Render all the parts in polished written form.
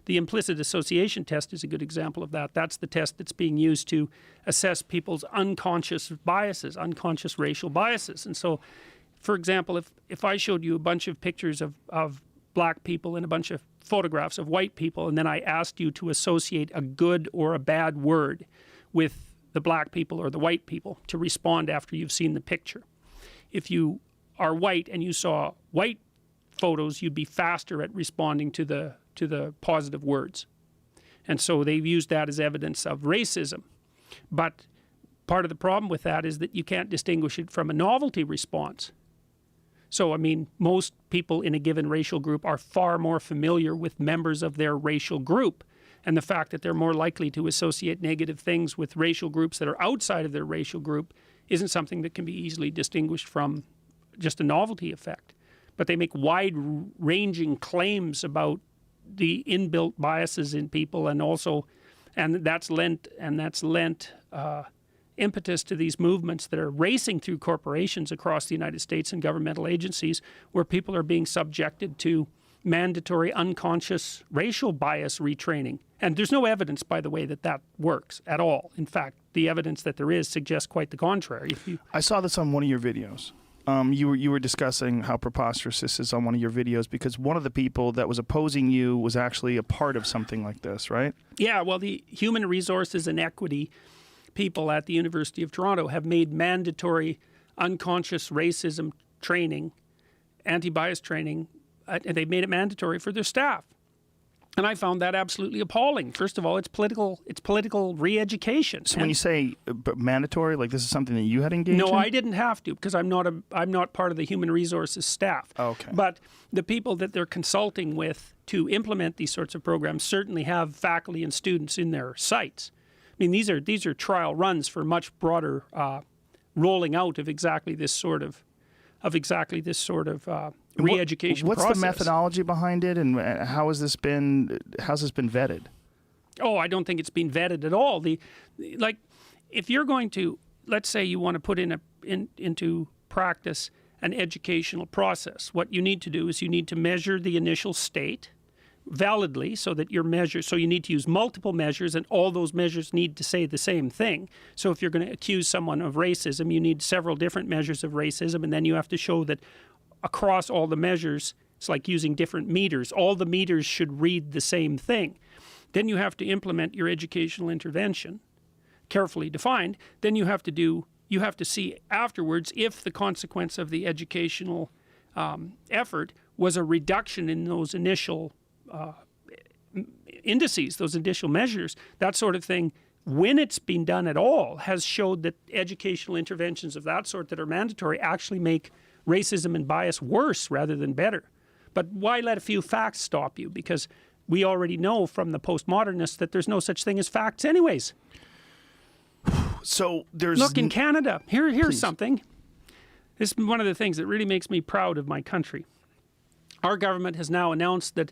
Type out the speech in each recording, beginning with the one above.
The implicit association test is a good example of that. That's the test that's being used to assess people's unconscious biases, unconscious racial biases. And so, for example, if I showed you a bunch of pictures of black people and a bunch of photographs of white people, and then I asked you to associate a good or a bad word with the black people or the white people to respond after you've seen the picture. If you are white and you saw white photos, you'd be faster at responding to the positive words. And so they've used that as evidence of racism. But part of the problem with that is that you can't distinguish it from a novelty response. So, I mean, most people in a given racial group are far more familiar with members of their racial group. And the fact that they're more likely to associate negative things with racial groups that are outside of their racial group isn't something that can be easily distinguished from just a novelty effect. But they make wide-ranging claims about the inbuilt biases in people, and also, and that's lent impetus to these movements that are racing through corporations across the United States and governmental agencies, where people are being subjected to mandatory unconscious racial bias retraining. And there's no evidence, by the way, that that works at all. In fact, the evidence that there is suggests quite the contrary. I saw this on one of your videos. You were discussing how preposterous this is on one of your videos, because one of the people that was opposing you was actually a part of something like this, right? Yeah, well, the human resources and equity people at the University of Toronto have made mandatory unconscious racism training, anti-bias training, and they've made it mandatory for their staff. And I found that absolutely appalling. First of all, it's political re-education. So when you say mandatory, like this is something that you had engaged in? No, I didn't have to, because I'm not part of the human resources staff. Okay. But the people that they're consulting with to implement these sorts of programs certainly have faculty and students in their sites. I mean, these are trial runs for much broader rolling out of exactly this sort of re-education process. What's the methodology behind it, and how's this been vetted? Oh, I don't think it's been vetted at all. Like, if you're going to, let's say you want to put into practice an educational process, what you need to do is you need to measure the initial state validly, so that your measure, so you need to use multiple measures, and all those measures need to say the same thing. So if you're going to accuse someone of racism, you need several different measures of racism, and then you have to show that across all the measures, it's like using different meters, all the meters should read the same thing. Then you have to implement your educational intervention, carefully defined. Then you have to see afterwards if the consequence of the educational effort was a reduction in those initial indices, those initial measures. That sort of thing, when it's been done at all, has showed that educational interventions of that sort that are mandatory actually make racism and bias worse rather than better. But why let a few facts stop you? Because we already know from the postmodernists that there's no such thing as facts anyways. So there's... Look, in Canada, here's something. This is one of the things that really makes me proud of my country. Our government has now announced that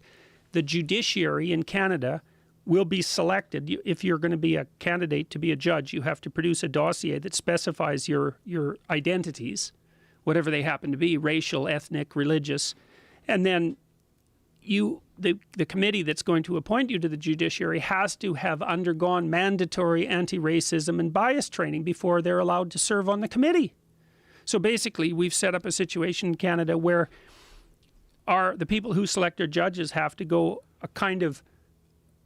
the judiciary in Canada will be selected. If you're going to be a candidate to be a judge, you have to produce a dossier that specifies your identities, whatever they happen to be, racial, ethnic, religious. And then the committee that's going to appoint you to the judiciary has to have undergone mandatory anti-racism and bias training before they're allowed to serve on the committee. So basically, we've set up a situation in Canada where the people who select our judges have to go a kind of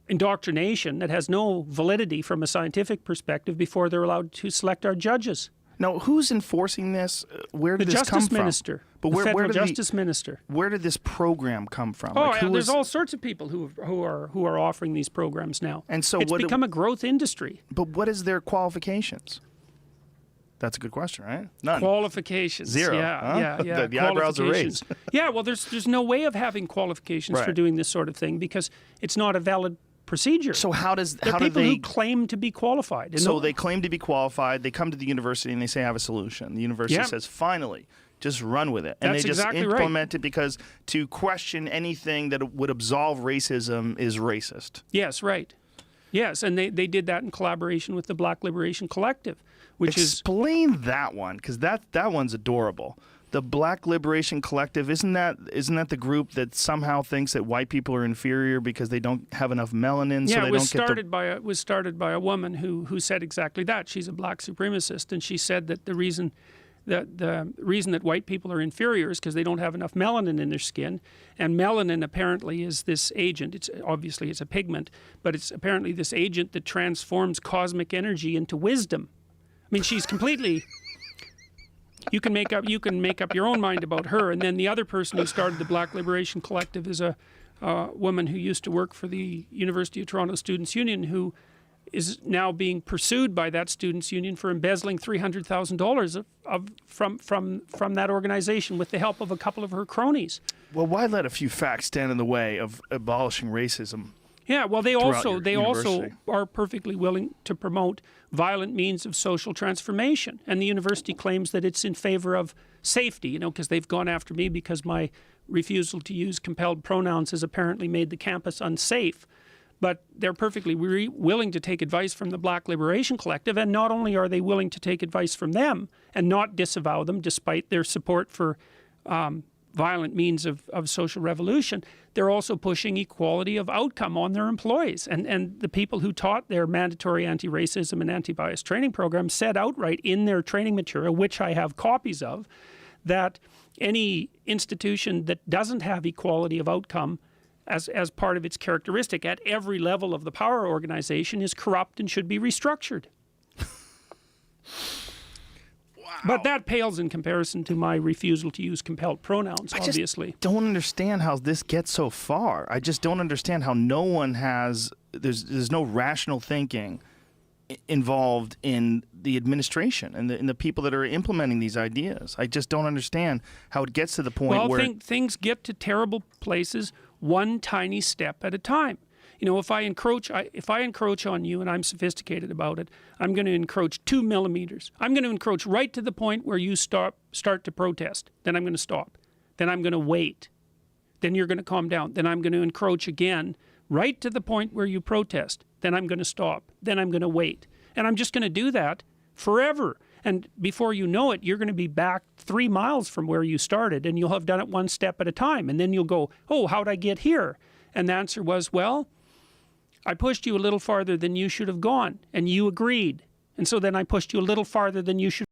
indoctrination that has no validity from a scientific perspective before they're allowed to select our judges. Now, who's enforcing this? Where did this come from? The Justice Minister. But the Federal Justice Minister. Where did this program come from? Oh, like, there's all sorts of people who are offering these programs now. And so it's become a growth industry. But what is their qualifications? That's a good question, right? None. Qualifications. Zero. Yeah, huh? yeah. The eyebrows are raised. Yeah, well, there's no way of having qualifications for doing this sort of thing, because it's not a valid procedure. So how do they... people who claim to be qualified. So they claim to be qualified. They come to the university and they say, I have a solution. The university says, finally, just run with it. And That's they just exactly implement it, because to question anything that would absolve racism is racist. Yes, right. Yes, and they did that in collaboration with the Black Liberation Collective, which Explain that one, because that one's adorable. The Black Liberation Collective, isn't that the group that somehow thinks that white people are inferior because they don't have enough melanin? Yeah, so they it was don't started by it was started by a woman who said exactly that. She's a black supremacist, and she said that the reason that white people are inferior is because they don't have enough melanin in their skin, and melanin apparently is this agent. It's obviously it's a pigment, but it's apparently this agent that transforms cosmic energy into wisdom. I mean, she's completely. You can make up your own mind about her. And then the other person who started the Black Liberation Collective is a woman who used to work for the University of Toronto Students' Union, who is now being pursued by that students' union for embezzling $300,000 from that organization with the help of a couple of her cronies. Well, why let a few facts stand in the way of abolishing racism? Yeah, well, they also university? are perfectly willing to promote violent means of social transformation, and the university claims that it's in favor of safety. You know, because they've gone after me because my refusal to use compelled pronouns has apparently made the campus unsafe. But they're perfectly willing to take advice from the Black Liberation Collective, and not only are they willing to take advice from them and not disavow them despite their support for violent means of social revolution, they're also pushing equality of outcome on their employees. And the people who taught their mandatory anti-racism and anti-bias training programs said outright in their training material, which I have copies of, that any institution that doesn't have equality of outcome as part of its characteristic at every level of the power organization is corrupt and should be restructured. But that pales in comparison to my refusal to use compelled pronouns, obviously. I just don't understand how this gets so far. I just don't understand how no one has, there's no rational thinking involved in the administration and the people that are implementing these ideas. I just don't understand how it gets to the point where... things get to terrible places one tiny step at a time. You know, if I encroach on you and I'm sophisticated about it, I'm going to encroach 2 millimeters. I'm going to encroach right to the point where you start to protest. Then I'm going to stop. Then I'm going to wait. Then you're going to calm down. Then I'm going to encroach again right to the point where you protest. Then I'm going to stop. Then I'm going to wait. And I'm just going to do that forever. And before you know it, you're going to be back 3 miles from where you started, and you'll have done it one step at a time. And then you'll go, oh, how'd I get here? And the answer was, well, I pushed you a little farther than you should have gone, and you agreed. And so then I pushed you a little farther than you should